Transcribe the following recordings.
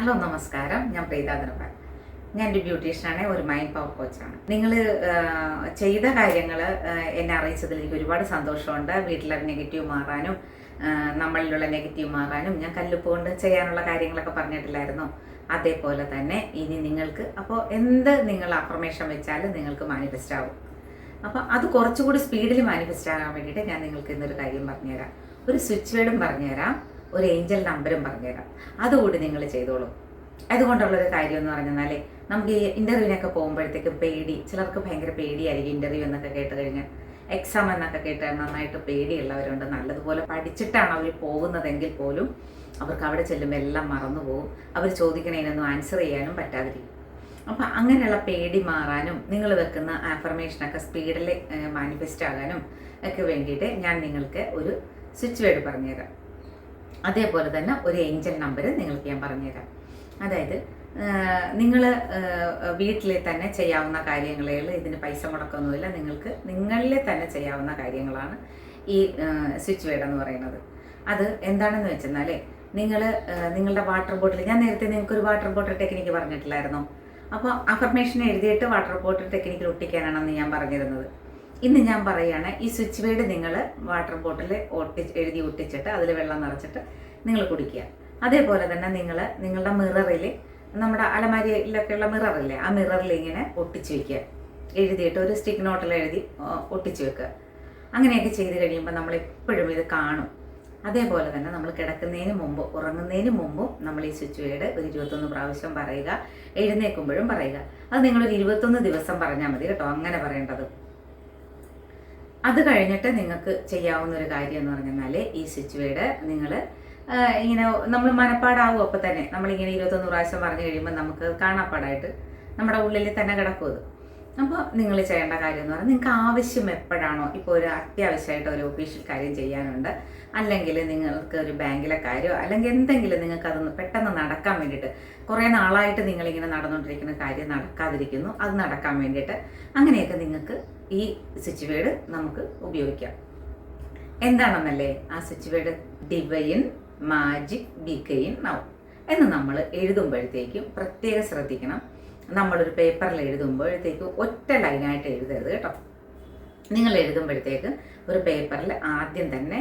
Hello നമസ്കാരം, ഞാൻ പ്രീത ധനപാൽ. ഞാൻ ഒരു ബ്യൂട്ടീഷ്യനാണ്, ഒരു മൈൻഡ് പവർ കോച്ചാണ്. നിങ്ങൾ ചെയ്ത കാര്യങ്ങൾ എന്നെ അറിയിച്ചതിൽ എനിക്ക് ഒരുപാട് സന്തോഷമുണ്ട്. വീട്ടിലെ നെഗറ്റീവ് മാറാനും നമ്മളിലുള്ള നെഗറ്റീവ് മാറാനും ഞാൻ കല്ലുപ്പ് കൊണ്ട് ചെയ്യാനുള്ള കാര്യങ്ങളൊക്കെ പറഞ്ഞിട്ടില്ലായിരുന്നു. അതേപോലെ തന്നെ ഇനി നിങ്ങൾക്ക് അപ്പോൾ നിങ്ങൾ അഫർമേഷൻ വെച്ചാൽ നിങ്ങൾക്ക് മാനിഫെസ്റ്റ് ആവും. അപ്പോൾ അത് കുറച്ചുകൂടി സ്പീഡിൽ മാനിഫെസ്റ്റ് ആകാൻ വേണ്ടിയിട്ട് ഞാൻ നിങ്ങൾക്ക് ഇന്നൊരു കാര്യം പറഞ്ഞുതരാം. ഒരു സ്വിച്ച് വേർഡും പറഞ്ഞുതരാം, ഒരു ഏഞ്ചൽ നമ്പറും പറഞ്ഞുതരാം. അതുകൂടി നിങ്ങൾ ചെയ്തോളൂ. അതുകൊണ്ടുള്ളൊരു കാര്യം എന്ന് പറഞ്ഞാൽ, നമുക്ക് ഈ ഇൻ്റർവ്യൂവിനൊക്കെ പോകുമ്പോഴത്തേക്കും ചിലർക്ക് ഭയങ്കര പേടിയായിരിക്കും ഇൻ്റർവ്യൂ എന്നൊക്കെ കേട്ട് കഴിഞ്ഞാൽ. എക്സാം എന്നൊക്കെ കേട്ട് നന്നായിട്ട് പേടിയുള്ളവരുണ്ട്. നല്ലതുപോലെ പഠിച്ചിട്ടാണ് അവർ പോകുന്നതെങ്കിൽ പോലും അവർക്ക് അവിടെ ചെല്ലുമ്പോൾ എല്ലാം മറന്നു പോകും. അവർ ചോദിക്കണതിനൊന്നും ആൻസർ ചെയ്യാനും പറ്റാതിരിക്കും. അപ്പം അങ്ങനെയുള്ള പേടി മാറാനും നിങ്ങൾ വെക്കുന്ന ആഫർമേഷനൊക്കെ സ്പീഡിൽ മാനിഫെസ്റ്റ് ആകാനും ഒക്കെ വേണ്ടിയിട്ട് ഞാൻ നിങ്ങൾക്ക് ഒരു സ്വിച്ച് വേർഡ് പറഞ്ഞുതരാം. അതേപോലെ തന്നെ ഒരു ഏഞ്ചൽ നമ്പർ നിങ്ങൾക്ക് ഞാൻ പറഞ്ഞുതരാം. അതായത് നിങ്ങൾ വീട്ടിൽ തന്നെ ചെയ്യാവുന്ന കാര്യങ്ങളിൽ ഇതിന് പൈസ മുടക്കൊന്നുമില്ല. നിങ്ങൾക്ക് നിങ്ങളിൽ തന്നെ ചെയ്യാവുന്ന കാര്യങ്ങളാണ് ഈ സ്വിച്ച് വേർഡ് എന്ന് പറയുന്നത്. അത് എന്താണെന്ന് വെച്ചെന്നാൽ, നിങ്ങളുടെ വാട്ടർ ബോട്ടിൽ, ഞാൻ നേരത്തെ നിങ്ങൾക്കൊരു വാട്ടർ ബോട്ടിൽ ടെക്നിക്ക് പറഞ്ഞിട്ടില്ലായിരുന്നോ? അപ്പോൾ അഫർമേഷൻ എഴുതിയിട്ട് വാട്ടർ ബോട്ടിൽ ടെക്നിക്കിൽ ഒട്ടിക്കാനാണെന്ന് ഞാൻ പറഞ്ഞിരുന്നത്. ഇന്ന് ഞാൻ പറയുകയാണ്, ഈ സ്വിച്ച് വേർഡ് നിങ്ങൾ വാട്ടർ ബോട്ടിൽ എഴുതി ഒട്ടിച്ചിട്ട് അതിൽ വെള്ളം നിറച്ചിട്ട് നിങ്ങൾ കുടിക്കുക. അതേപോലെ തന്നെ നിങ്ങളുടെ മിററിൽ, നമ്മുടെ അലമാരിയിലൊക്കെയുള്ള മിററില്ലേ, ആ മിററിൽ ഇങ്ങനെ ഒട്ടിച്ച് വയ്ക്കുക. എഴുതിയിട്ട് ഒരു സ്റ്റിക്ക് നോട്ടിൽ എഴുതി ഒട്ടിച്ച് വെക്കുക. അങ്ങനെയൊക്കെ ചെയ്ത് കഴിയുമ്പോൾ നമ്മളെപ്പോഴും ഇത് കാണും. അതേപോലെ തന്നെ നമ്മൾ കിടക്കുന്നതിന് മുമ്പ്, ഉറങ്ങുന്നതിന് മുമ്പും നമ്മൾ ഈ സ്വിച്ച് വേർഡ് ഒരു 21 പ്രാവശ്യം പറയുക. എഴുന്നേൽക്കുമ്പോഴും പറയുക. അത് നിങ്ങളൊരു 21 ദിവസം പറഞ്ഞാൽ മതി കേട്ടോ, അങ്ങനെ പറയേണ്ടത്. അത് കഴിഞ്ഞിട്ട് നിങ്ങൾക്ക് ചെയ്യാവുന്ന ഒരു കാര്യം എന്ന് പറഞ്ഞാൽ, ഈ സ്വിച്ച് വേർഡ് നിങ്ങൾ ഇങ്ങനെ നമ്മൾ മനപ്പാടാവും. അപ്പോൾ തന്നെ നമ്മളിങ്ങനെ 21 പ്രാവശ്യം പറഞ്ഞു കഴിയുമ്പോൾ നമുക്ക് കാണാപ്പാടായിട്ട് നമ്മുടെ ഉള്ളിൽ തന്നെ കിടക്കും അത്. അപ്പോൾ നിങ്ങൾ ചെയ്യേണ്ട കാര്യം എന്ന് പറഞ്ഞാൽ, നിങ്ങൾക്ക് ആവശ്യം എപ്പോഴാണോ, ഇപ്പോൾ ഒരു അത്യാവശ്യമായിട്ട് ഒരു ഒഫീഷ്യൽ കാര്യം ചെയ്യാനുണ്ട്, അല്ലെങ്കിൽ നിങ്ങൾക്ക് ഒരു ബാങ്കിലെ കാര്യമോ, അല്ലെങ്കിൽ എന്തെങ്കിലും നിങ്ങൾക്ക് അതൊന്ന് പെട്ടെന്ന് നടക്കാൻ വേണ്ടിയിട്ട്, കുറേ നാളായിട്ട് നിങ്ങളിങ്ങനെ നടന്നുകൊണ്ടിരിക്കുന്ന കാര്യം നടക്കാതിരിക്കുന്നു, അത് നടക്കാൻ വേണ്ടിയിട്ട് അങ്ങനെയൊക്കെ നിങ്ങൾക്ക് ഈ സ്വിച്ച് വേർഡ് നമുക്ക് ഉപയോഗിക്കാം. എന്താണെന്നല്ലേ ആ switch word? Divine magic ബിഗെയിൻ now എന്ന് നമ്മൾ എഴുതുമ്പോഴത്തേക്കും പ്രത്യേകം ശ്രദ്ധിക്കണം. നമ്മളൊരു പേപ്പറിൽ എഴുതുമ്പോഴത്തേക്ക് ഒറ്റ ലൈനായിട്ട് എഴുതരുത് കേട്ടോ. നിങ്ങൾ എഴുതുമ്പോഴത്തേക്ക് ഒരു പേപ്പറിൽ ആദ്യം തന്നെ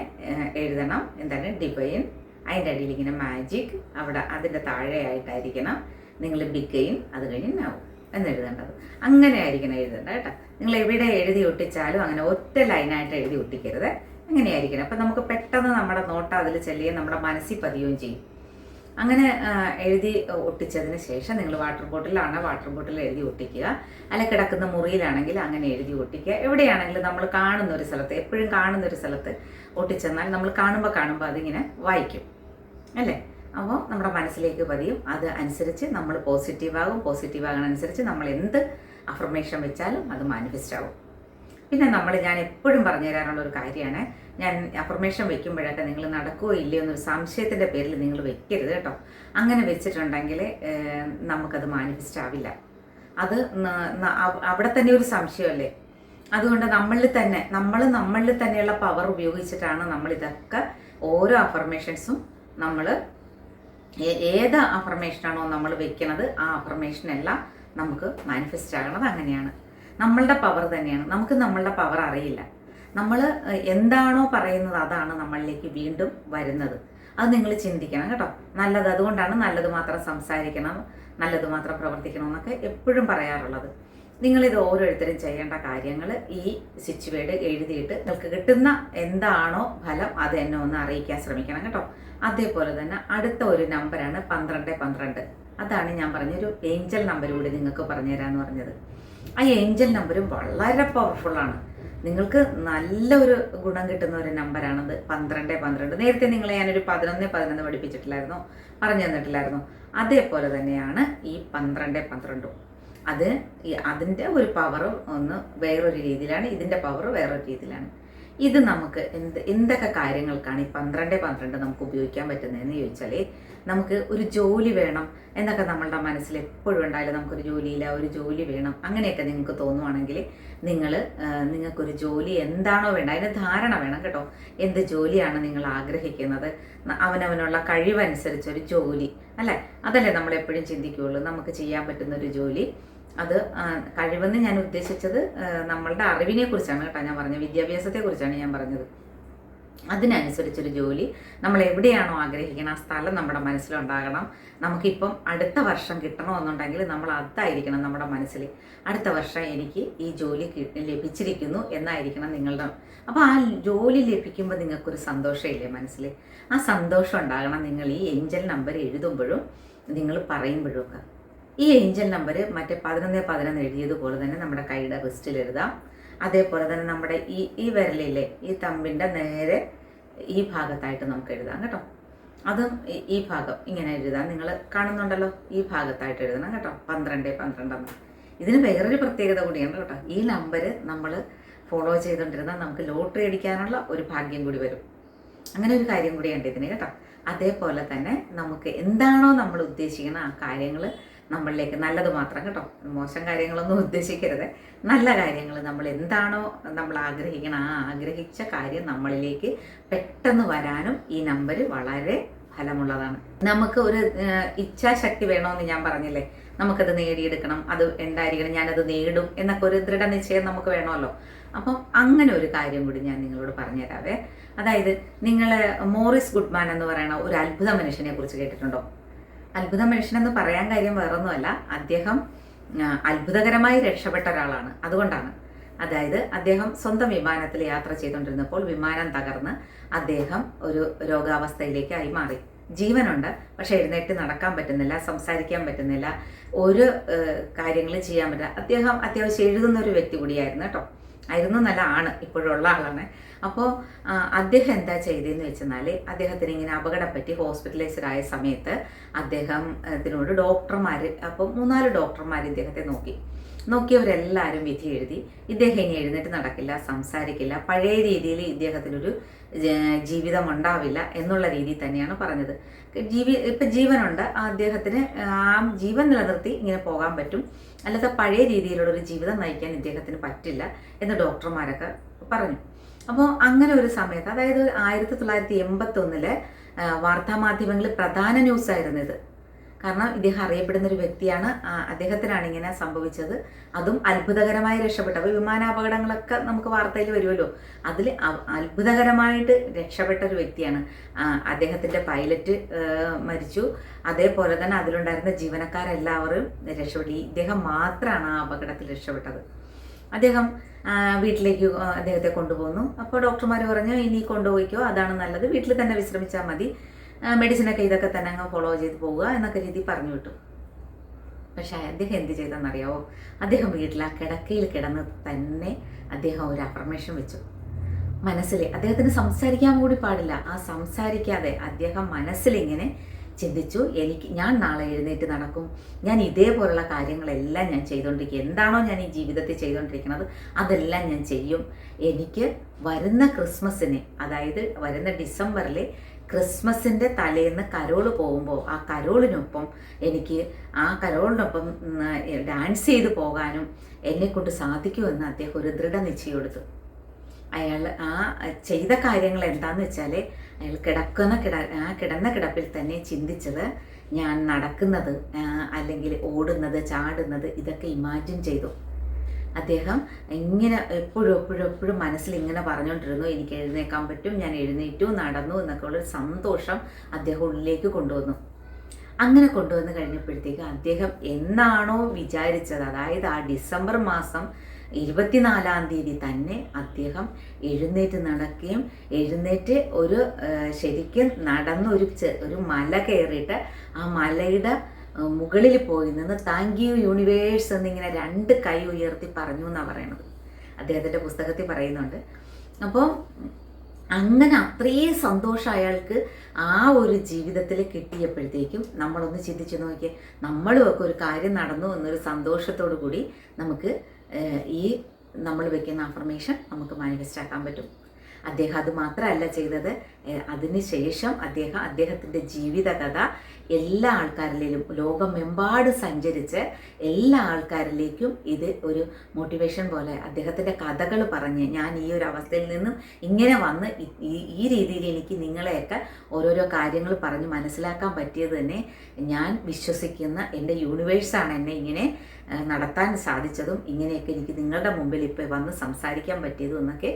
എഴുതണം എന്താണ്? ഡിവൈൻ, അതിൻ്റെ അടിയിൽ ഇങ്ങനെ മാജിക്, അവിടെ അതിൻ്റെ താഴെയായിട്ടായിരിക്കണം നിങ്ങൾ ബിഗെയിൻ, അത് കഴിഞ്ഞ് നൗ എന്ന് എഴുതേണ്ടത്. അങ്ങനെ ആയിരിക്കണം എഴുതേണ്ടത് കേട്ടോ. നിങ്ങൾ എവിടെ എഴുതി ഒട്ടിച്ചാലും അങ്ങനെ ഒറ്റ ലൈനായിട്ട് എഴുതി ഒട്ടിക്കരുത്. അങ്ങനെയായിരിക്കണം. അപ്പം നമുക്ക് പെട്ടെന്ന് നമ്മുടെ നോട്ടം അതിൽ ചെല്ലുകയും നമ്മുടെ മനസ്സിൽ പതിയുകയും ചെയ്യും. അങ്ങനെ എഴുതി ഒട്ടിച്ചതിന് ശേഷം നിങ്ങൾ വാട്ടർ ബോട്ടിൽ എഴുതി ഒട്ടിക്കുക. അല്ല കിടക്കുന്ന മുറിയിലാണെങ്കിൽ അങ്ങനെ എഴുതി ഒട്ടിക്കുക. എവിടെയാണെങ്കിലും നമ്മൾ കാണുന്ന ഒരു സ്ഥലത്ത്, എപ്പോഴും കാണുന്ന ഒരു സ്ഥലത്ത് ഒട്ടിച്ചെന്നാൽ നമ്മൾ കാണുമ്പോൾ അതിങ്ങനെ വായിക്കും അല്ലേ? അപ്പോൾ നമ്മുടെ മനസ്സിലേക്ക് പതിയും. അത് അനുസരിച്ച് നമ്മൾ പോസിറ്റീവാകണനുസരിച്ച് നമ്മൾ എന്ത് അഫർമേഷൻ വെച്ചാലും അത് മാനിഫെസ്റ്റ് ആവും. പിന്നെ ഞാൻ എപ്പോഴും പറഞ്ഞു തരാനുള്ള ഒരു കാര്യമാണ്, ഞാൻ അഫർമേഷൻ വെക്കുമ്പോഴൊക്കെ നിങ്ങൾ നടക്കുകയോ ഇല്ലയോ എന്നൊരു സംശയത്തിൻ്റെ പേരിൽ നിങ്ങൾ വെക്കരുത് കേട്ടോ. അങ്ങനെ വെച്ചിട്ടുണ്ടെങ്കിൽ നമുക്കത് മാനിഫെസ്റ്റ് ആവില്ല. അത് അവിടെ തന്നെ ഒരു സംശയമല്ലേ. അതുകൊണ്ട് നമ്മളിൽ തന്നെയുള്ള പവർ ഉപയോഗിച്ചിട്ടാണ് നമ്മളിതൊക്കെ ഓരോ അഫർമേഷൻസും നമ്മൾ ഏത് അഫർമേഷനാണോ നമ്മൾ വെക്കുന്നത്, ആ അഫർമേഷനെല്ലാം നമുക്ക് മാനിഫെസ്റ്റ് ആകണത് അങ്ങനെയാണ്. നമ്മളുടെ പവർ തന്നെയാണ്. നമുക്ക് നമ്മളുടെ പവർ അറിയില്ല. നമ്മൾ എന്താണോ പറയുന്നത് അതാണ് നമ്മളിലേക്ക് വീണ്ടും വരുന്നത്. അത് നിങ്ങൾ ചിന്തിക്കണം കേട്ടോ. അതുകൊണ്ടാണ് നല്ലത് മാത്രം സംസാരിക്കണം, നല്ലത് മാത്രം പ്രവർത്തിക്കണം എന്നൊക്കെ എപ്പോഴും പറയാറുള്ളത്. നിങ്ങളിത് ഓരോരുത്തരും ചെയ്യേണ്ട കാര്യങ്ങൾ ഈ സ്വിച്ച് വേർഡ് എഴുതിയിട്ട് നിങ്ങൾക്ക് കിട്ടുന്ന എന്താണോ ഫലം അത് എന്നെ ഒന്ന് അറിയിക്കാൻ ശ്രമിക്കണം കേട്ടോ. അതേപോലെ തന്നെ അടുത്ത ഒരു നമ്പറാണ് 1212. അതാണ് ഞാൻ പറഞ്ഞൊരു ഏഞ്ചൽ നമ്പർ കൂടി നിങ്ങൾക്ക് പറഞ്ഞുതരാമെന്ന് പറഞ്ഞത്. ആ ഏഞ്ചൽ നമ്പരും വളരെ പവർഫുള്ളാണ്. നിങ്ങൾക്ക് നല്ലൊരു ഗുണം കിട്ടുന്ന ഒരു നമ്പറാണത് 1212. നേരത്തെ നിങ്ങളെ ഞാനൊരു 1111 പഠിപ്പിച്ചിട്ടില്ലായിരുന്നോ, പറഞ്ഞു തന്നിട്ടില്ലായിരുന്നോ? അതേപോലെ തന്നെയാണ് ഈ 1212. അതിൻ്റെ ഒരു പവർ ഒന്ന് വേറൊരു രീതിയിലാണ്, ഇതിൻ്റെ പവർ വേറൊരു രീതിയിലാണ്. ഇത് നമുക്ക് എന്തൊക്കെ കാര്യങ്ങൾക്കാണ് ഈ 1212 നമുക്ക് ഉപയോഗിക്കാൻ പറ്റുന്നതെന്ന് ചോദിച്ചാൽ, നമുക്ക് ഒരു ജോലി വേണം എന്നൊക്കെ നമ്മളുടെ മനസ്സിൽ എപ്പോഴും ഉണ്ടായാലും, നമുക്കൊരു ജോലിയില്ല, ഒരു ജോലി വേണം അങ്ങനെയൊക്കെ നിങ്ങൾക്ക് തോന്നുവാണെങ്കിൽ നിങ്ങൾക്കൊരു ജോലി എന്താണോ വേണ്ട അതിന് ധാരണ വേണം കേട്ടോ. എന്ത് ജോലിയാണ് നിങ്ങൾ ആഗ്രഹിക്കുന്നത്, അവനവനുള്ള കഴിവനുസരിച്ചൊരു ജോലി അല്ലേ? അതല്ലേ നമ്മളെപ്പോഴും ചിന്തിക്കുകയുള്ളൂ. നമുക്ക് ചെയ്യാൻ പറ്റുന്ന ഒരു ജോലി, അത് കഴിവെന്ന് ഞാൻ ഉദ്ദേശിച്ചത് നമ്മളുടെ അറിവിനെ കുറിച്ചാണ് കേട്ടോ ഞാൻ പറഞ്ഞത്, വിദ്യാഭ്യാസത്തെക്കുറിച്ചാണ് ഞാൻ പറഞ്ഞത്. അതിനനുസരിച്ചൊരു ജോലി നമ്മൾ എവിടെയാണോ ആഗ്രഹിക്കണം ആ സ്ഥലം നമ്മുടെ മനസ്സിലുണ്ടാകണം. നമുക്കിപ്പം അടുത്ത വർഷം കിട്ടണമെന്നുണ്ടെങ്കിൽ നമ്മൾ അതായിരിക്കണം നമ്മുടെ മനസ്സിൽ. അടുത്ത വർഷം എനിക്ക് ഈ ജോലി ലഭിച്ചിരിക്കുന്നു എന്നായിരിക്കണം നിങ്ങളുടെ. അപ്പോൾ ആ ജോലി ലഭിക്കുമ്പോൾ നിങ്ങൾക്കൊരു സന്തോഷമില്ലേ മനസ്സിൽ? ആ സന്തോഷം ഉണ്ടാകണം നിങ്ങൾ ഈ ഏഞ്ചൽ നമ്പർ എഴുതുമ്പോഴും നിങ്ങൾ പറയുമ്പോഴും ഒക്കെ. ഈ ഏഞ്ചൽ നമ്പർ മറ്റേ 1111 എഴുതിയതുപോലെ തന്നെ നമ്മുടെ കൈയുടെ റിസ്റ്റിൽ എഴുതാം. അതേപോലെ തന്നെ നമ്മുടെ ഈ വിരലിലെ ഈ തമ്പിൻ്റെ നേരെ ഈ ഭാഗത്തായിട്ട് നമുക്ക് എഴുതാം കേട്ടോ. അതും ഈ ഭാഗം ഇങ്ങനെ എഴുതാം. നിങ്ങൾ കാണുന്നുണ്ടല്ലോ, ഈ ഭാഗത്തായിട്ട് എഴുതണം കേട്ടോ. 12 ഇതിന് വേറൊരു പ്രത്യേകത കൂടിയാണ് കേട്ടോ. ഈ നമ്പർ നമ്മൾ ഫോളോ ചെയ്തുകൊണ്ടിരുന്നാൽ നമുക്ക് ലോട്ടറി അടിക്കാനുള്ള ഒരു ഭാഗ്യം കൂടി വരും. അങ്ങനെ ഒരു കാര്യം കൂടിയുണ്ട് ഇതിന് കേട്ടോ. അതേപോലെ തന്നെ നമുക്ക് എന്താണോ നമ്മൾ ഉദ്ദേശിക്കുന്ന ആ കാര്യങ്ങൾ നമ്മളിലേക്ക്, നല്ലത് മാത്രം കേട്ടോ, മോശം കാര്യങ്ങളൊന്നും ഉദ്ദേശിക്കരുത്. നല്ല കാര്യങ്ങൾ നമ്മൾ എന്താണോ നമ്മൾ ആഗ്രഹിക്കണം ആ ആഗ്രഹിച്ച കാര്യം നമ്മളിലേക്ക് പെട്ടെന്ന് വരാനും ഈ നമ്പർ വളരെ ഫലമുള്ളതാണ്. നമുക്ക് ഒരു ഇച്ഛാശക്തി വേണമെന്ന് ഞാൻ പറഞ്ഞില്ലേ, നമുക്കത് നേടിയെടുക്കണം, അത് ഉണ്ടായിരിക്കണം, ഞാനത് നേടും എന്നൊക്കെ ഒരു ദൃഢനിശ്ചയം നമുക്ക് വേണമല്ലോ. അപ്പം അങ്ങനെ ഒരു കാര്യം കൂടി ഞാൻ നിങ്ങളോട് പറഞ്ഞുതരാവേ. അതായത് നിങ്ങൾ മോറിസ് ഗുഡ്മാൻ എന്ന് പറയുന്ന ഒരു അത്ഭുത മനുഷ്യനെ കുറിച്ച് കേട്ടിട്ടുണ്ടോ? അത്ഭുത മനുഷ്യനെന്ന് പറയാൻ കാര്യം വേറൊന്നുമല്ല, അദ്ദേഹം അത്ഭുതകരമായി രക്ഷപ്പെട്ട ഒരാളാണ്. അതുകൊണ്ടാണ്, അതായത് അദ്ദേഹം സ്വന്തം വിമാനത്തിൽ യാത്ര ചെയ്തുകൊണ്ടിരുന്നപ്പോൾ വിമാനം തകർന്ന് അദ്ദേഹം ഒരു രോഗാവസ്ഥയിലേക്കായി മാറി. ജീവനുണ്ട്, പക്ഷെ എഴുന്നേറ്റ് നടക്കാൻ പറ്റുന്നില്ല, സംസാരിക്കാൻ പറ്റുന്നില്ല, ഒരു കാര്യങ്ങളും ചെയ്യാൻ പറ്റില്ല. അദ്ദേഹം അത്യാവശ്യം എഴുതുന്ന ഒരു വ്യക്തി കൂടിയായിരുന്നു കേട്ടോ. ആയിരുന്നു എന്നല്ല, ആണ്, ഇപ്പോഴുള്ള ആളാണ്. അപ്പോൾ അദ്ദേഹം എന്താ ചെയ്തതെന്ന് വെച്ചെന്നാൽ, അദ്ദേഹത്തിന് ഇങ്ങനെ അപകടപ്പറ്റി ഹോസ്പിറ്റലൈസ്ഡ് ആയ സമയത്ത് അദ്ദേഹത്തിനോട് ഡോക്ടർമാർ, അപ്പോൾ 3-4 ഡോക്ടർമാർ ഇദ്ദേഹത്തെ നോക്കിയവരെല്ലാവരും വിധി എഴുതി. ഇദ്ദേഹം ഇനി എഴുന്നേറ്റ് നടക്കില്ല, സംസാരിക്കില്ല, പഴയ രീതിയിൽ ഇദ്ദേഹത്തിനൊരു ജീവിതം ഉണ്ടാവില്ല എന്നുള്ള രീതിയിൽ തന്നെയാണ് പറഞ്ഞത്. ഇപ്പം ജീവനുണ്ട്, അദ്ദേഹത്തിന് ആ ജീവൻ നിലനിർത്തി ഇങ്ങനെ പോകാൻ പറ്റും, അല്ലാതെ പഴയ രീതിയിലുള്ളൊരു ജീവിതം നയിക്കാൻ ഇദ്ദേഹത്തിന് പറ്റില്ല എന്ന് ഡോക്ടർമാരൊക്കെ പറഞ്ഞു. അപ്പോൾ അങ്ങനെ ഒരു സമയത്ത്, അതായത് 1981 വാർത്താമാധ്യമങ്ങളിൽ പ്രധാന ന്യൂസായിരുന്നു ഇത്. കാരണം ഇദ്ദേഹം അറിയപ്പെടുന്നൊരു വ്യക്തിയാണ്, അദ്ദേഹത്തിനാണ് ഇങ്ങനെ സംഭവിച്ചത്. അതും അത്ഭുതകരമായി രക്ഷപ്പെട്ടു. അപ്പോൾ വിമാനാപകടങ്ങളൊക്കെ നമുക്ക് വാർത്തയിൽ വരുമല്ലോ, അതിൽ അത്ഭുതകരമായിട്ട് രക്ഷപ്പെട്ട ഒരു വ്യക്തിയാണ്. അദ്ദേഹത്തിൻ്റെ പൈലറ്റ് മരിച്ചു, അതേപോലെ തന്നെ അതിലുണ്ടായിരുന്ന ജീവനക്കാരെല്ലാവരും രക്ഷപ്പെട്ടു. ഇദ്ദേഹം മാത്രമാണ് ആ അപകടത്തിൽ രക്ഷപ്പെട്ടത്. അദ്ദേഹം വീട്ടിലേക്ക് അദ്ദേഹത്തെ കൊണ്ടുപോകുന്നു. അപ്പോൾ ഡോക്ടർമാർ പറഞ്ഞു, ഇനി കൊണ്ടുപോയിക്കോ, അതാണ് നല്ലത്, വീട്ടിൽ തന്നെ വിശ്രമിച്ചാൽ മതി, മെഡിസിനൊക്കെ ഇതൊക്കെ തന്നെ അങ്ങ് ഫോളോ ചെയ്ത് പോവുക എന്നൊക്കെ രീതി പറഞ്ഞു വിട്ടു. പക്ഷേ അദ്ദേഹം എന്ത് ചെയ്തെന്നറിയാവോ? അദ്ദേഹം വീട്ടിൽ ആ കിടക്കയിൽ കിടന്ന് തന്നെ അദ്ദേഹം ഒരു അഫർമേഷൻ വെച്ചു മനസ്സിൽ. അദ്ദേഹത്തിന് സംസാരിക്കാൻ കൂടി പാടില്ല. ആ സംസാരിക്കാതെ അദ്ദേഹം മനസ്സിലിങ്ങനെ ചിന്തിച്ചു, ഞാൻ നാളെ എഴുന്നേറ്റ് നടക്കും, ഞാൻ ഇതേപോലുള്ള കാര്യങ്ങളെല്ലാം ഞാൻ ചെയ്തുകൊണ്ടിരിക്കും, എന്താണോ ഞാൻ ഈ ജീവിതത്തിൽ ചെയ്തുകൊണ്ടിരിക്കുന്നത് അതെല്ലാം ഞാൻ ചെയ്യും. എനിക്ക് വരുന്ന ക്രിസ്മസിന്, അതായത് വരുന്ന ഡിസംബറിൽ ക്രിസ്മസിൻ്റെ തലേന്ന് കരോൾ പോകുമ്പോൾ ആ കരോളിനൊപ്പം എനിക്ക് ആ കരോളിനൊപ്പം ഡാൻസ് ചെയ്ത് പോകാനും എന്നെക്കൊണ്ട് സാധിക്കുമെന്ന് അദ്ദേഹം ഒരു ദൃഢനിശ്ചയം എടുത്തു. അയാൾ ആ ചെയ്ത കാര്യങ്ങൾ എന്താണെന്ന് വെച്ചാൽ, അയാൾ കിടന്ന കിടപ്പിൽ തന്നെ ചിന്തിച്ചത്, ഞാൻ നടക്കുന്നത് അല്ലെങ്കിൽ ഓടുന്നത്, ചാടുന്നത് ഇതൊക്കെ ഇമാജിൻ ചെയ്തു. അദ്ദേഹം ഇങ്ങനെ എപ്പോഴും മനസ്സിൽ ഇങ്ങനെ പറഞ്ഞുകൊണ്ടിരുന്നു, എനിക്ക് എഴുന്നേക്കാൻ പറ്റും, ഞാൻ എഴുന്നേറ്റു, നടന്നു എന്നൊക്കെ ഉള്ളൊരു സന്തോഷം അദ്ദേഹം ഉള്ളിലേക്ക് കൊണ്ടുവന്നു. അങ്ങനെ കൊണ്ടുവന്ന് കഴിഞ്ഞപ്പോഴത്തേക്ക് അദ്ദേഹം എന്നാണോ വിചാരിച്ചത്, അതായത് ആ ഡിസംബർ മാസം 24-ാം തീയതി തന്നെ അദ്ദേഹം എഴുന്നേറ്റ് നടക്കുകയും എഴുന്നേറ്റ് ഒരു ശരിക്കും നടന്ന് ഒരു മല കയറിയിട്ട് ആ മലയുടെ മുകളിൽ പോയി നിന്ന് താങ്ക് യു യൂണിവേഴ്സ് എന്നിങ്ങനെ 2 കൈ ഉയർത്തി പറഞ്ഞു എന്നാണ് പറയണത്. അദ്ദേഹത്തിൻ്റെ പുസ്തകത്തിൽ പറയുന്നുണ്ട്. അപ്പോൾ അങ്ങനെ അത്രയും സന്തോഷം അയാൾക്ക് ആ ഒരു ജീവിതത്തിൽ കിട്ടിയപ്പോഴത്തേക്കും നമ്മളൊന്ന് ചിന്തിച്ച് നോക്കിയേ, നമ്മളും ഒക്കെ ഒരു കാര്യം നടന്നു എന്നൊരു സന്തോഷത്തോടു കൂടി നമുക്ക് ഈ നമ്മൾ വെക്കുന്ന അഫർമേഷൻ നമുക്ക് മാനിഫെസ്റ്റ് ആക്കാൻ പറ്റും. അദ്ദേഹം അത് മാത്രമല്ല ചെയ്തത്, അതിനുശേഷം അദ്ദേഹത്തിൻ്റെ ജീവിതകഥ എല്ലാ ആൾക്കാരിലും ലോകമെമ്പാടും സഞ്ചരിച്ച് എല്ലാ ആൾക്കാരിലേക്കും ഇത് ഒരു മോട്ടിവേഷൻ പോലെ അദ്ദേഹത്തിൻ്റെ കഥകൾ പറഞ്ഞ് ഞാൻ ഈ ഒരു അവസ്ഥയിൽ നിന്നും ഇങ്ങനെ വന്ന് ഈ രീതിയിൽ എനിക്ക് നിങ്ങളെയൊക്കെ ഓരോരോ കാര്യങ്ങൾ പറഞ്ഞ് മനസ്സിലാക്കാൻ പറ്റിയത് തന്നെ ഞാൻ വിശ്വസിക്കുന്ന എൻ്റെ യൂണിവേഴ്സാണ് എന്നെ ഇങ്ങനെ നടത്താൻ സാധിച്ചതും ഇങ്ങനെയൊക്കെ എനിക്ക് നിങ്ങളുടെ മുമ്പിൽ ഇപ്പോൾ വന്ന് സംസാരിക്കാൻ പറ്റിയതും എന്നൊക്കെ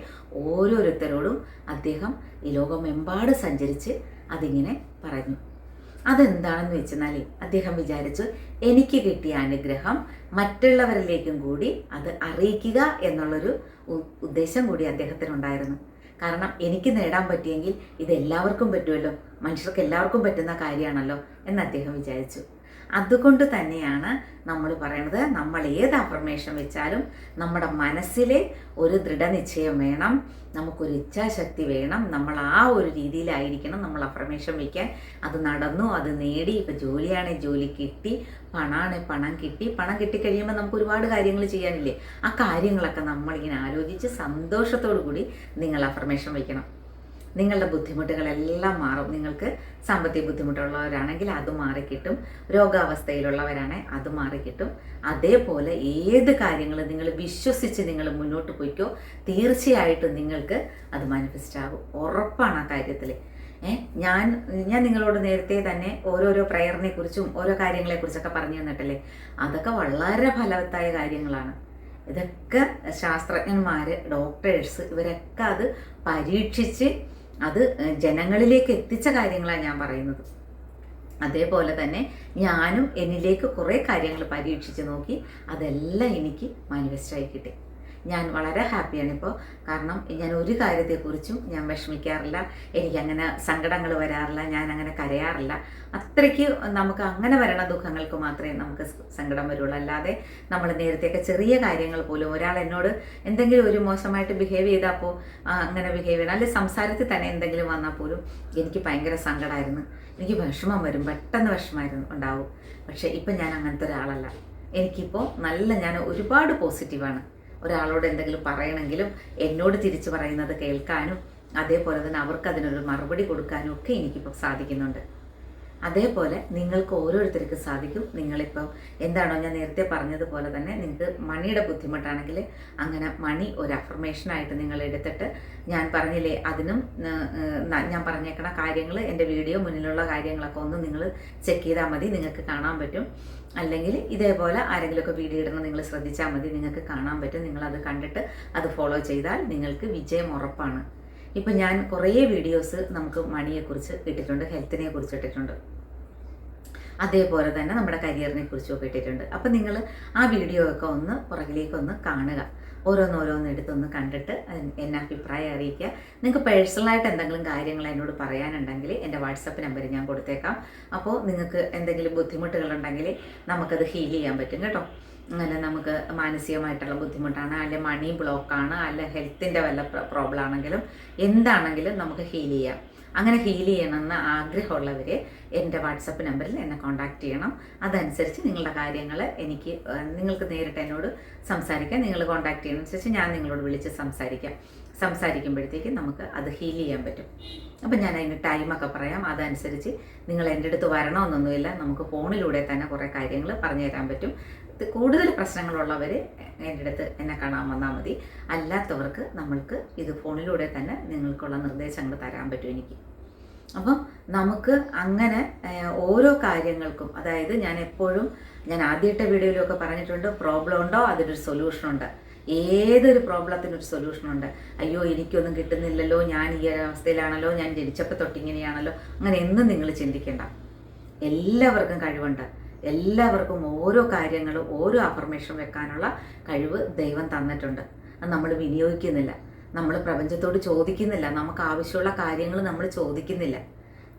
ഓരോരുത്തരോടും അദ്ദേഹം ഈ ലോകമെമ്പാടും സഞ്ചരിച്ച് അതിങ്ങനെ പറഞ്ഞു. അതെന്താണെന്ന് വെച്ചെന്നാൽ അദ്ദേഹം വിചാരിച്ചു എനിക്ക് കിട്ടിയ അനുഗ്രഹം മറ്റുള്ളവരിലേക്കും കൂടി അത് അറിയിക്കുക എന്നുള്ളൊരു ഉദ്ദേശം കൂടി അദ്ദേഹത്തിനുണ്ടായിരുന്നു. കാരണം എനിക്ക് നേടാൻ പറ്റിയെങ്കിൽ ഇത് എല്ലാവർക്കും പറ്റുമല്ലോ, മനുഷ്യർക്ക് എല്ലാവർക്കും പറ്റുന്ന കാര്യമാണല്ലോ എന്ന് അദ്ദേഹം വിചാരിച്ചു. അതുകൊണ്ട് തന്നെയാണ് നമ്മൾ പറയണത്, നമ്മൾ ഏത് അഫർമേഷൻ വെച്ചാലും നമ്മുടെ മനസ്സിലെ ഒരു ദൃഢനിശ്ചയം വേണം, നമുക്കൊരു ഇച്ഛാശക്തി വേണം, നമ്മൾ ആ ഒരു രീതിയിലായിരിക്കണം നമ്മൾ അഫർമേഷൻ വയ്ക്കാൻ. അത് നടന്നു, അത് നേടി. ഇപ്പം ജോലിയാണെങ്കിൽ ജോലി കിട്ടി, പണമാണെങ്കിൽ പണം കിട്ടി. പണം കിട്ടിക്കഴിയുമ്പോൾ നമുക്ക് ഒരുപാട് കാര്യങ്ങൾ ചെയ്യാനില്ലേ? ആ കാര്യങ്ങളൊക്കെ നമ്മളിങ്ങനെ ആലോചിച്ച് സന്തോഷത്തോടു കൂടി നിങ്ങൾ അഫർമേഷൻ വയ്ക്കണം. നിങ്ങളുടെ ബുദ്ധിമുട്ടുകളെല്ലാം മാറും. നിങ്ങൾക്ക് സാമ്പത്തിക ബുദ്ധിമുട്ടുള്ളവരാണെങ്കിൽ അത് മാറിക്കിട്ടും, രോഗാവസ്ഥയിലുള്ളവരാണെങ്കിൽ അത് മാറിക്കിട്ടും. അതേപോലെ ഏത് കാര്യങ്ങൾ നിങ്ങൾ വിശ്വസിച്ച് നിങ്ങൾ മുന്നോട്ട് പോയിക്കോ, തീർച്ചയായിട്ടും നിങ്ങൾക്ക് അത് മാനിഫെസ്റ്റ് ആകും. ഉറപ്പാണ് ആ കാര്യത്തിൽ. ഞാൻ നിങ്ങളോട് നേരത്തെ തന്നെ ഓരോരോ പ്രയറിനെ കുറിച്ചും ഓരോ കാര്യങ്ങളെക്കുറിച്ചൊക്കെ പറഞ്ഞു തന്നിട്ടല്ലേ, അതൊക്കെ വളരെ ഫലവത്തായ കാര്യങ്ങളാണ്. ഇതൊക്കെ ശാസ്ത്രജ്ഞന്മാർ, ഡോക്ടേഴ്സ് ഇവരൊക്കെ അത് പരീക്ഷിച്ച് അത് ജനങ്ങളിലേക്ക് എത്തിച്ച കാര്യങ്ങളാണ് ഞാൻ പറയുന്നത്. അതേപോലെ തന്നെ ഞാനും എന്നിലേക്ക് കുറേ കാര്യങ്ങൾ പരീക്ഷിച്ച് നോക്കി, അതെല്ലാം എനിക്ക് മാനിഫെസ്റ്റായി കിട്ടി. ഞാൻ വളരെ ഹാപ്പിയാണ് ഇപ്പോൾ. കാരണം ഞാൻ ഒരു കാര്യത്തെക്കുറിച്ചും ഞാൻ വിഷമിക്കാറില്ല, എനിക്കങ്ങനെ സങ്കടങ്ങൾ വരാറില്ല, ഞാൻ അങ്ങനെ കരയാറില്ല. അത്രയ്ക്ക് നമുക്ക് അങ്ങനെ വരണ ദുഃഖങ്ങൾക്ക് മാത്രമേ നമുക്ക് സങ്കടം വരുള്ളൂ. അല്ലാതെ നമ്മൾ നേരത്തെയൊക്കെ ചെറിയ കാര്യങ്ങൾ പോലും ഒരാൾ എന്നോട് എന്തെങ്കിലും ഒരു മോശമായിട്ട് ബിഹേവ് ചെയ്തപ്പോൾ അങ്ങനെ ബിഹേവ് ചെയ്യണം, അല്ലെങ്കിൽ സംസാരത്തിൽ തന്നെ എന്തെങ്കിലും വന്നാൽ പോലും എനിക്ക് ഭയങ്കര സങ്കടമായിരുന്നു, എനിക്ക് വിഷമം വരും, പെട്ടെന്ന് വിഷമമായിരുന്നു ഉണ്ടാവും. പക്ഷേ ഇപ്പം ഞാൻ അങ്ങനത്തെ ഒരാളല്ല. എനിക്കിപ്പോൾ ഞാൻ ഒരുപാട് പോസിറ്റീവാണ്. ഒരാളോട് എന്തെങ്കിലും പറയണമെങ്കിലും എന്നോട് തിരിച്ചു പറയുന്നത് കേൾക്കാനും അതേപോലെ തന്നെ അവർക്ക് അതിനൊരു മറുപടി കൊടുക്കാനും ഒക്കെ എനിക്കിപ്പോൾ സാധിക്കുന്നുണ്ട്. അതേപോലെ നിങ്ങൾക്ക് ഓരോരുത്തർക്കും സാധിക്കും. നിങ്ങളിപ്പോൾ എന്താണോ ഞാൻ നേരത്തെ പറഞ്ഞതുപോലെ തന്നെ നിങ്ങൾക്ക് മണിയുടെ ബുദ്ധിമുട്ടാണെങ്കിൽ അങ്ങനെ മണി ഒരു അഫർമേഷനായിട്ട് നിങ്ങൾ എടുത്തിട്ട്, ഞാൻ പറഞ്ഞില്ലേ അതിനും ഞാൻ പറഞ്ഞേക്കണ കാര്യങ്ങൾ എൻ്റെ വീഡിയോ മുന്നിലുള്ള കാര്യങ്ങളൊക്കെ ഒന്ന് നിങ്ങൾ ചെക്ക് ചെയ്താൽ മതി, നിങ്ങൾക്ക് കാണാൻ പറ്റും. അല്ലെങ്കിൽ ഇതേപോലെ ആരെങ്കിലുമൊക്കെ വീഡിയോ ഇടുന്നത് നിങ്ങൾ ശ്രദ്ധിച്ചാൽ മതി, നിങ്ങൾക്ക് കാണാൻ പറ്റും. നിങ്ങളത് കണ്ടിട്ട് അത് ഫോളോ ചെയ്താൽ നിങ്ങൾക്ക് വിജയം ഉറപ്പാണ്. ഇപ്പം ഞാൻ കുറേ വീഡിയോസ് നമുക്ക് മണിയെക്കുറിച്ച് ഇട്ടിട്ടുണ്ട്, ഹെൽത്തിനെ കുറിച്ച് ഇട്ടിട്ടുണ്ട്, അതേപോലെ തന്നെ നമ്മുടെ കരിയറിനെ കുറിച്ചൊക്കെ ഇട്ടിട്ടുണ്ട്. അപ്പം നിങ്ങൾ ആ വീഡിയോ ഒക്കെ ഒന്ന് പുറകിലേക്കൊന്ന് കാണുക, ഓരോന്നോരോന്ന് എടുത്തൊന്ന് കണ്ടിട്ട് എന്നെ അഭിപ്രായം അറിയിക്കുക. നിങ്ങൾക്ക് പേഴ്സണലായിട്ട് എന്തെങ്കിലും കാര്യങ്ങൾ എന്നോട് പറയാനുണ്ടെങ്കിൽ എൻ്റെ വാട്സപ്പ് നമ്പർ ഞാൻ കൊടുത്തേക്കാം. അപ്പോൾ നിങ്ങൾക്ക് എന്തെങ്കിലും ബുദ്ധിമുട്ടുകളുണ്ടെങ്കിൽ നമുക്കത് ഹീൽ ചെയ്യാൻ പറ്റും കേട്ടോ. അങ്ങനെ നമുക്ക് മാനസികമായിട്ടുള്ള ബുദ്ധിമുട്ടാണ്, അല്ലെ മണി ബ്ലോക്കാണ്, അല്ലെ ഹെൽത്തിൻ്റെ വല്ല പ്രോബ്ലം ആണെങ്കിലും എന്താണെങ്കിലും നമുക്ക് ഹീൽ ചെയ്യാം. അങ്ങനെ ഹീൽ ചെയ്യണമെന്ന് ആഗ്രഹമുള്ളവർ എൻ്റെ വാട്സപ്പ് നമ്പറിൽ എന്നെ കോൺടാക്റ്റ് ചെയ്യണം. അതനുസരിച്ച് നിങ്ങളുടെ കാര്യങ്ങൾ നിങ്ങൾക്ക് നേരിട്ട് എന്നോട് സംസാരിക്കാം. നിങ്ങൾ കോൺടാക്റ്റ് ചെയ്യുന്നതനുസരിച്ച് ഞാൻ നിങ്ങളോട് വിളിച്ച് സംസാരിക്കുമ്പോഴത്തേക്ക് നമുക്ക് അത് ഹീൽ ചെയ്യാൻ പറ്റും. അപ്പം ഞാൻ അതിന് ടൈമൊക്കെ പറയാം. അതനുസരിച്ച് നിങ്ങൾ എൻ്റെ അടുത്ത് വരണമെന്നൊന്നുമില്ല, നമുക്ക് ഫോണിലൂടെ തന്നെ കുറേ കാര്യങ്ങൾ പറഞ്ഞു തരാൻ പറ്റും. കൂടുതൽ പ്രശ്നങ്ങളുള്ളവർ എൻ്റെ അടുത്ത് എന്നെ കാണാൻ വന്നാൽ മതി. അല്ലാത്തവർക്ക് നമ്മൾക്ക് ഇത് ഫോണിലൂടെ തന്നെ നിങ്ങൾക്കുള്ള നിർദ്ദേശങ്ങൾ തരാൻ പറ്റും എനിക്ക്. അപ്പം നമുക്ക് അങ്ങനെ ഓരോ കാര്യങ്ങൾക്കും, അതായത് ഞാൻ ആദ്യത്തെ വീഡിയോയിലൊക്കെ പറഞ്ഞിട്ടുണ്ട്, പ്രോബ്ലം ഉണ്ടോ അതിനൊരു സൊല്യൂഷനുണ്ട്. ഏതൊരു പ്രോബ്ലത്തിനൊരു സൊല്യൂഷനുണ്ട്. അയ്യോ എനിക്കൊന്നും കിട്ടുന്നില്ലല്ലോ, ഞാൻ ഈ അവസ്ഥയിലാണല്ലോ, ഞാൻ ജനിച്ചപ്പോൾ തൊട്ടിങ്ങനെയാണല്ലോ, അങ്ങനെ എന്നും നിങ്ങൾ ചിന്തിക്കേണ്ട. എല്ലാവർക്കും കഴിവുണ്ട്. എല്ലാവർക്കും ഓരോ കാര്യങ്ങളും ഓരോ അഫർമേഷൻ വെക്കാനുള്ള കഴിവ് ദൈവം തന്നിട്ടുണ്ട്. അത് നമ്മൾ വിനിയോഗിക്കുന്നില്ല, നമ്മൾ പ്രപഞ്ചത്തോട് ചോദിക്കുന്നില്ല, നമുക്ക് ആവശ്യമുള്ള കാര്യങ്ങൾ നമ്മൾ ചോദിക്കുന്നില്ല.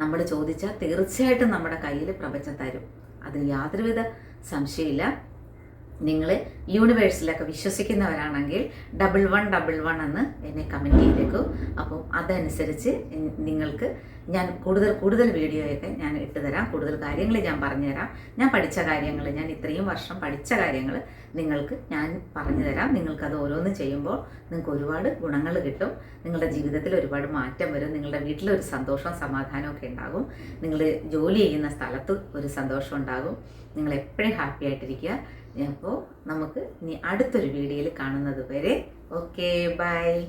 നമ്മൾ ചോദിച്ചാൽ തീർച്ചയായിട്ടും നമ്മുടെ കയ്യിൽ പ്രപഞ്ചം തരും, അതിന് യാതൊരുവിധ സംശയമില്ല. നിങ്ങൾ യൂണിവേഴ്സിലൊക്കെ വിശ്വസിക്കുന്നവരാണെങ്കിൽ 1111 എന്ന് എന്നെ കമൻറ്റ് ചെയ്തേക്കും. അപ്പോൾ അതനുസരിച്ച് നിങ്ങൾക്ക് ഞാൻ കൂടുതൽ വീഡിയോയൊക്കെ ഞാൻ ഇട്ടുതരാം. കൂടുതൽ കാര്യങ്ങൾ ഞാൻ പറഞ്ഞുതരാം. ഞാൻ പഠിച്ച കാര്യങ്ങൾ, ഞാൻ ഇത്രയും വർഷം പഠിച്ച കാര്യങ്ങൾ നിങ്ങൾക്ക് ഞാൻ പറഞ്ഞു തരാം. നിങ്ങൾക്കത് ഓരോന്നും ചെയ്യുമ്പോൾ നിങ്ങൾക്ക് ഒരുപാട് ഗുണങ്ങൾ കിട്ടും. നിങ്ങളുടെ ജീവിതത്തിൽ ഒരുപാട് മാറ്റം വരും. നിങ്ങളുടെ വീട്ടിലൊരു സന്തോഷവും സമാധാനവും ഒക്കെ ഉണ്ടാകും. നിങ്ങൾ ജോലി ചെയ്യുന്ന സ്ഥലത്ത് ഒരു സന്തോഷം ഉണ്ടാകും. നിങ്ങൾ എപ്പോഴും ഹാപ്പി ആയിട്ടിരിക്കുക. അപ്പോൾ നമുക്ക് ഇനി അടുത്തൊരു വീഡിയോയിൽ കാണുന്നത് വരെ ഓക്കെ ബൈ.